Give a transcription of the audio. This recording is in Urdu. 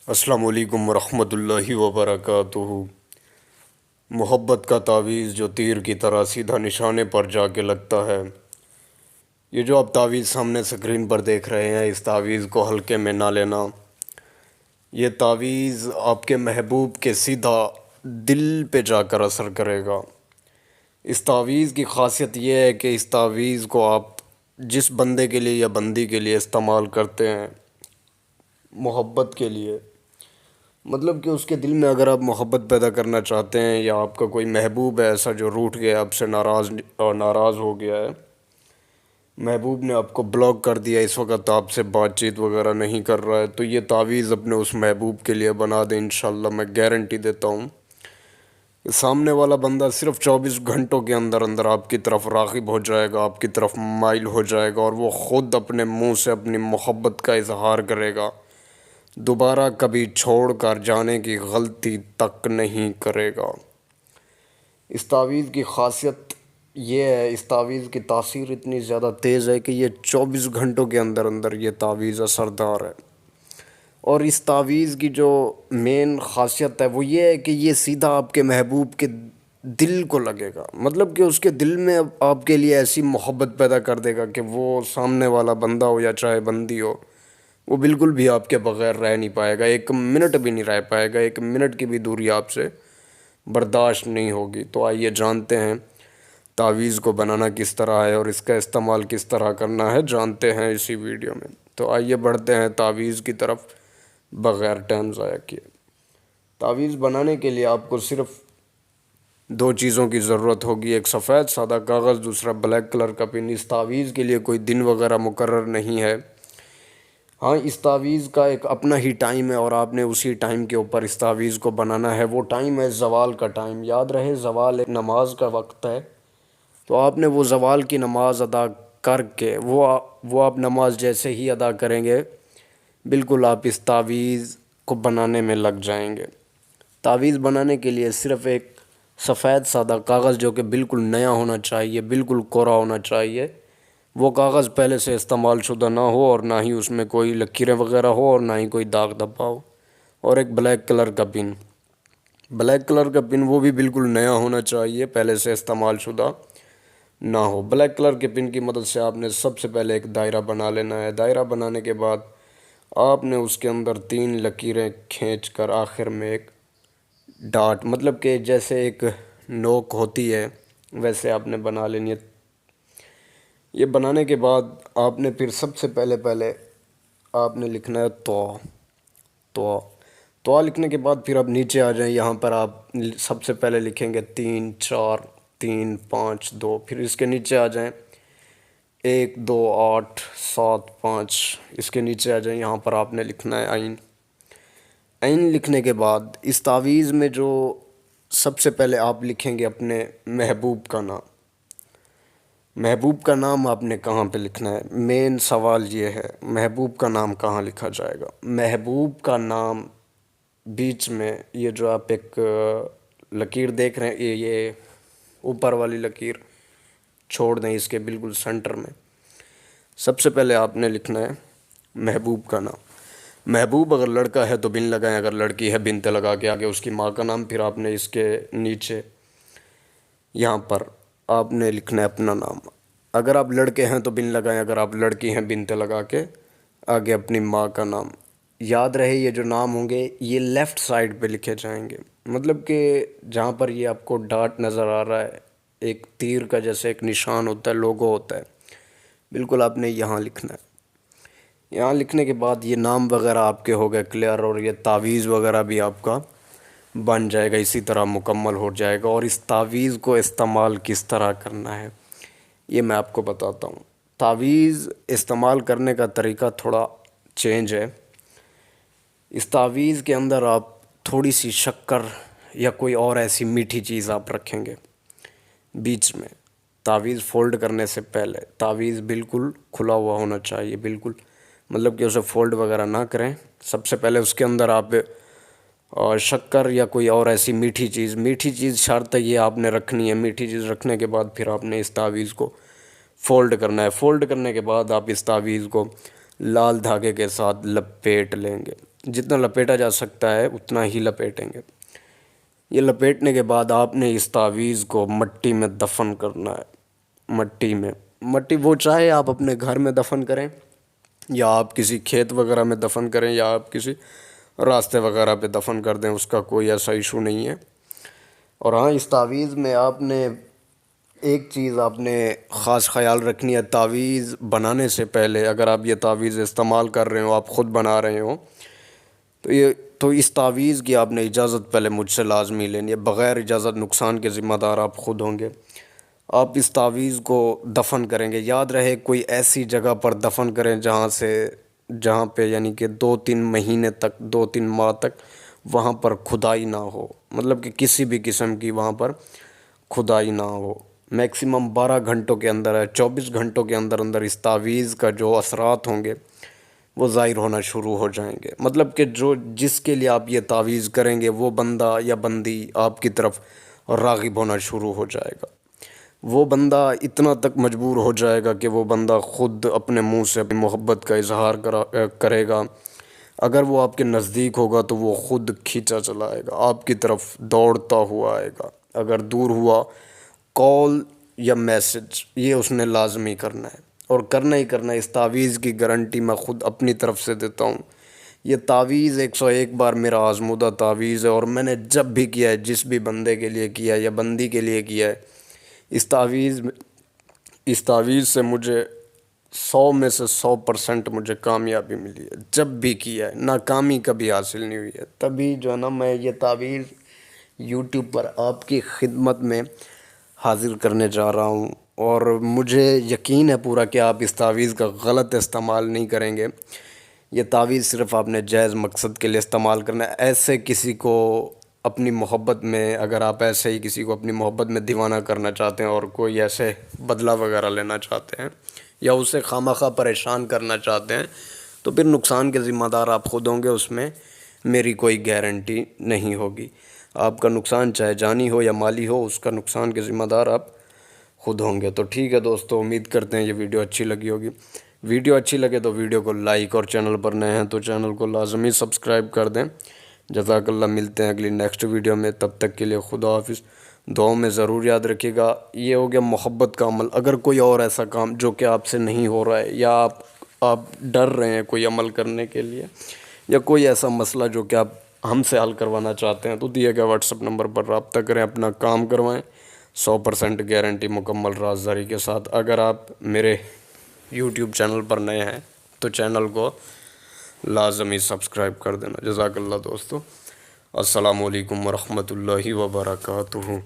السلام علیکم ورحمۃ اللہ وبرکاتہ۔ محبت کا تعویذ جو تیر کی طرح سیدھا نشانے پر جا کے لگتا ہے۔ یہ جو آپ تعویذ سامنے اسکرین پر دیکھ رہے ہیں، اس تعویذ کو ہلکے میں نہ لینا۔ یہ تعویذ آپ کے محبوب کے سیدھا دل پہ جا کر اثر کرے گا۔ اس تعویذ کی خاصیت یہ ہے کہ اس تعویذ کو آپ جس بندے کے لیے یا بندی کے لیے استعمال کرتے ہیں، محبت کے لیے، مطلب کہ اس کے دل میں اگر آپ محبت پیدا کرنا چاہتے ہیں، یا آپ کا کوئی محبوب ہے ایسا جو روٹھ گیا، آپ سے ناراض ہو گیا ہے، محبوب نے آپ کو بلاک کر دیا، اس وقت آپ سے بات چیت وغیرہ نہیں کر رہا ہے، تو یہ تعویذ اپنے اس محبوب کے لیے بنا دیں، انشاءاللہ میں گارنٹی دیتا ہوں کہ سامنے والا بندہ صرف 24 گھنٹوں کے اندر اندر آپ کی طرف راغب ہو جائے گا، آپ کی طرف مائل ہو جائے گا، اور وہ خود اپنے منہ سے اپنی محبت کا اظہار کرے گا، دوبارہ کبھی چھوڑ کر جانے کی غلطی تک نہیں کرے گا۔ اس تعویذ کی خاصیت یہ ہے، اس تعویذ کی تاثیر اتنی زیادہ تیز ہے کہ یہ 24 گھنٹوں کے اندر اندر یہ تعویذ اثردار ہے۔ اور اس تعویذ کی جو مین خاصیت ہے وہ یہ ہے کہ یہ سیدھا آپ کے محبوب کے دل کو لگے گا، مطلب کہ اس کے دل میں آپ کے لیے ایسی محبت پیدا کر دے گا کہ وہ سامنے والا بندہ ہو یا چاہے بندی ہو، وہ بالکل بھی آپ کے بغیر رہ نہیں پائے گا، 1 منٹ بھی نہیں رہ پائے گا، 1 منٹ کی بھی دوری آپ سے برداشت نہیں ہوگی۔ تو آئیے جانتے ہیں تعویذ کو بنانا کس طرح ہے اور اس کا استعمال کس طرح کرنا ہے، جانتے ہیں اسی ویڈیو میں۔ تو آئیے بڑھتے ہیں تعویذ کی طرف بغیر ٹائم ضائع کیے۔ تعویذ بنانے کے لیے آپ کو صرف 2 چیزوں کی ضرورت ہوگی، ایک سفید سادہ کاغذ، دوسرا بلیک کلر کا پن۔ اس تعویذ کے لیے کوئی دن وغیرہ مقرر نہیں ہے، ہاں اس تعویذ کا ایک اپنا ہی ٹائم ہے، اور آپ نے اسی ٹائم کے اوپر اس تعویذ کو بنانا ہے۔ وہ ٹائم ہے زوال کا ٹائم، یاد رہے زوال ایک نماز کا وقت ہے، تو آپ نے وہ زوال کی نماز ادا کر کے وہ آپ نماز جیسے ہی ادا کریں گے، بالکل آپ اس تعویذ کو بنانے میں لگ جائیں گے۔ تعویذ بنانے کے لیے صرف ایک سفید سادہ کاغذ جو کہ بالکل نیا ہونا چاہیے، بالکل کوڑا ہونا چاہیے، وہ کاغذ پہلے سے استعمال شدہ نہ ہو، اور نہ ہی اس میں کوئی لکیریں وغیرہ ہو، اور نہ ہی کوئی داغ دھبا ہو، اور ایک بلیک کلر کا پن۔ بلیک کلر کا پن وہ بھی بالکل نیا ہونا چاہیے، پہلے سے استعمال شدہ نہ ہو۔ بلیک کلر کے پن کی مدد سے آپ نے سب سے پہلے ایک دائرہ بنا لینا ہے۔ دائرہ بنانے کے بعد آپ نے اس کے اندر 3 لکیریں کھینچ کر آخر میں ایک ڈاٹ، مطلب کہ جیسے ایک نوک ہوتی ہے ویسے آپ نے بنا لینی ہے۔ یہ بنانے کے بعد آپ نے پھر سب سے پہلے آپ نے لکھنا ہے تو لکھنے کے بعد پھر آپ نیچے آ جائیں، یہاں پر آپ سب سے پہلے لکھیں گے 3 4 3 5 2، پھر اس کے نیچے آ جائیں 1 2 8 7 5، اس کے نیچے آ جائیں، یہاں پر آپ نے لکھنا ہے عین لکھنے کے بعد اس تعویذ میں جو سب سے پہلے آپ لکھیں گے اپنے محبوب کا نام۔ محبوب کا نام آپ نے کہاں پہ لکھنا ہے؟ مین سوال یہ ہے، محبوب کا نام کہاں لکھا جائے گا؟ محبوب کا نام بیچ میں، یہ جو آپ ایک لکیر دیکھ رہے ہیں، یہ اوپر والی لکیر چھوڑ دیں، اس کے بالکل سنٹر میں سب سے پہلے آپ نے لکھنا ہے محبوب کا نام۔ محبوب اگر لڑکا ہے تو بن لگائیں، اگر لڑکی ہے بنتے لگا کے آگے اس کی ماں کا نام، پھر آپ نے اس کے نیچے یہاں پر آپ نے لکھنا ہے اپنا نام۔ اگر آپ لڑکے ہیں تو بن لگائیں، اگر آپ لڑکی ہیں بنتے لگا کے آگے اپنی ماں کا نام۔ یاد رہے یہ جو نام ہوں گے یہ لیفٹ سائڈ پہ لکھے جائیں گے، مطلب کہ جہاں پر یہ آپ کو ڈاٹ نظر آ رہا ہے، ایک تیر کا جیسے ایک نشان ہوتا ہے، لوگو ہوتا ہے، بالکل آپ نے یہاں لکھنا ہے۔ یہاں لکھنے کے بعد یہ نام وغیرہ آپ کے ہو گئے کلیئر، اور یہ تعویذ وغیرہ بھی آپ کا بن جائے گا، اسی طرح مکمل ہو جائے گا۔ اور اس تعویذ کو استعمال کس طرح کرنا ہے یہ میں آپ کو بتاتا ہوں۔ تعویذ استعمال کرنے کا طریقہ تھوڑا چینج ہے۔ اس تعویذ کے اندر آپ تھوڑی سی شکر یا کوئی اور ایسی میٹھی چیز آپ رکھیں گے بیچ میں۔ تعویذ فولڈ کرنے سے پہلے تعویذ بالکل کھلا ہوا ہونا چاہیے، بالکل مطلب کہ اسے فولڈ وغیرہ نہ کریں۔ سب سے پہلے اس کے اندر آپ شکر یا کوئی اور ایسی میٹھی چیز شرط یہ آپ نے رکھنی ہے۔ میٹھی چیز رکھنے کے بعد پھر آپ نے اس تعویذ کو فولڈ کرنا ہے۔ فولڈ کرنے کے بعد آپ اس تعویذ کو لال دھاگے کے ساتھ لپیٹ لیں گے، جتنا لپیٹا جا سکتا ہے اتنا ہی لپیٹیں گے۔ یہ لپیٹنے کے بعد آپ نے اس تعویذ کو مٹی میں دفن کرنا ہے، مٹی وہ چاہے آپ اپنے گھر میں دفن کریں یا آپ کسی کھیت وغیرہ میں دفن کریں یا آپ کسی راستے وغیرہ پہ دفن کر دیں، اس کا کوئی ایسا ایشو نہیں ہے۔ اور ہاں، اس تعویذ میں آپ نے ایک چیز آپ نے خاص خیال رکھنی ہے، تعویذ بنانے سے پہلے اگر آپ یہ تعویذ استعمال کر رہے ہو، آپ خود بنا رہے ہو، تو اس تعویذ کی آپ نے اجازت پہلے مجھ سے لازمی لینی ہے۔ بغیر اجازت نقصان کے ذمہ دار آپ خود ہوں گے۔ آپ اس تعویذ کو دفن کریں گے، یاد رہے کوئی ایسی جگہ پر دفن کریں جہاں پہ یعنی کہ 2-3 مہینے تک، 2-3 ماہ تک وہاں پر کھدائی نہ ہو، مطلب کہ کسی بھی قسم کی وہاں پر کھدائی نہ ہو۔ میکسیمم 12 گھنٹوں کے اندر ہے، 24 گھنٹوں کے اندر اندر اس تعویذ کا جو اثرات ہوں گے وہ ظاہر ہونا شروع ہو جائیں گے۔ مطلب کہ جس کے لیے آپ یہ تعویذ کریں گے وہ بندہ یا بندی آپ کی طرف راغب ہونا شروع ہو جائے گا۔ وہ بندہ اتنا تک مجبور ہو جائے گا کہ وہ بندہ خود اپنے منہ سے اپنی محبت کا اظہار کرے گا۔ اگر وہ آپ کے نزدیک ہوگا تو وہ خود کھینچا چلا آئے گا، آپ کی طرف دوڑتا ہوا آئے گا۔ اگر دور ہوا، کال یا میسج یہ اس نے لازمی کرنا ہے، اور کرنا ہی کرنا ہے۔ اس تعویذ کی گارنٹی میں خود اپنی طرف سے دیتا ہوں۔ یہ تعویذ 101 بار میرا آزمودہ تعویذ ہے، اور میں نے جب بھی کیا ہے، جس بھی بندے کے لیے کیا ہے یا بندی کے لیے کیا ہے، اس تعویذ سے مجھے 100 میں سے 100% مجھے کامیابی ملی ہے۔ جب بھی کیا ہے، ناکامی کبھی حاصل نہیں ہوئی ہے۔ تبھی جو ہے نا میں یہ تعویذ یوٹیوب پر آپ کی خدمت میں حاضر کرنے جا رہا ہوں، اور مجھے یقین ہے پورا کہ آپ اس تعویذ کا غلط استعمال نہیں کریں گے۔ یہ تعویذ صرف آپ نے جائز مقصد کے لیے استعمال کرنا ہے۔ ایسے کسی کو اپنی محبت میں، اگر آپ ایسے ہی کسی کو اپنی محبت میں دیوانہ کرنا چاہتے ہیں اور کوئی ایسے بدلہ وغیرہ لینا چاہتے ہیں یا اسے خواہ پریشان کرنا چاہتے ہیں، تو پھر نقصان کے ذمہ دار آپ خود ہوں گے، اس میں میری کوئی گارنٹی نہیں ہوگی۔ آپ کا نقصان چاہے جانی ہو یا مالی ہو، اس کا نقصان کے ذمہ دار آپ خود ہوں گے۔ تو ٹھیک ہے دوستو، امید کرتے ہیں یہ ویڈیو اچھی لگی ہوگی۔ ویڈیو اچھی لگے تو ویڈیو کو لائک، اور چینل پر نئے ہیں تو چینل کو لازمی سبسکرائب کر دیں۔ جزاک اللہ، ملتے ہیں اگلی نیکسٹ ویڈیو میں، تب تک کے لیے خدا حافظ۔ دعاؤں میں ضرور یاد رکھیے گا۔ یہ ہو گیا محبت کا عمل۔ اگر کوئی اور ایسا کام جو کہ آپ سے نہیں ہو رہا ہے، یا آپ ڈر رہے ہیں کوئی عمل کرنے کے لیے، یا کوئی ایسا مسئلہ جو کہ آپ ہم سے حل کروانا چاہتے ہیں، تو دیے گئے واٹس ایپ نمبر پر رابطہ کریں، اپنا کام کروائیں۔ 100% گارنٹی، مکمل رازداری کے ساتھ۔ اگر آپ میرے یوٹیوب چینل پر نئے ہیں تو چینل کو لازمی سبسکرائب کر دینا۔ جزاک اللہ دوستو، السلام علیکم ورحمۃ اللہ وبرکاتہ۔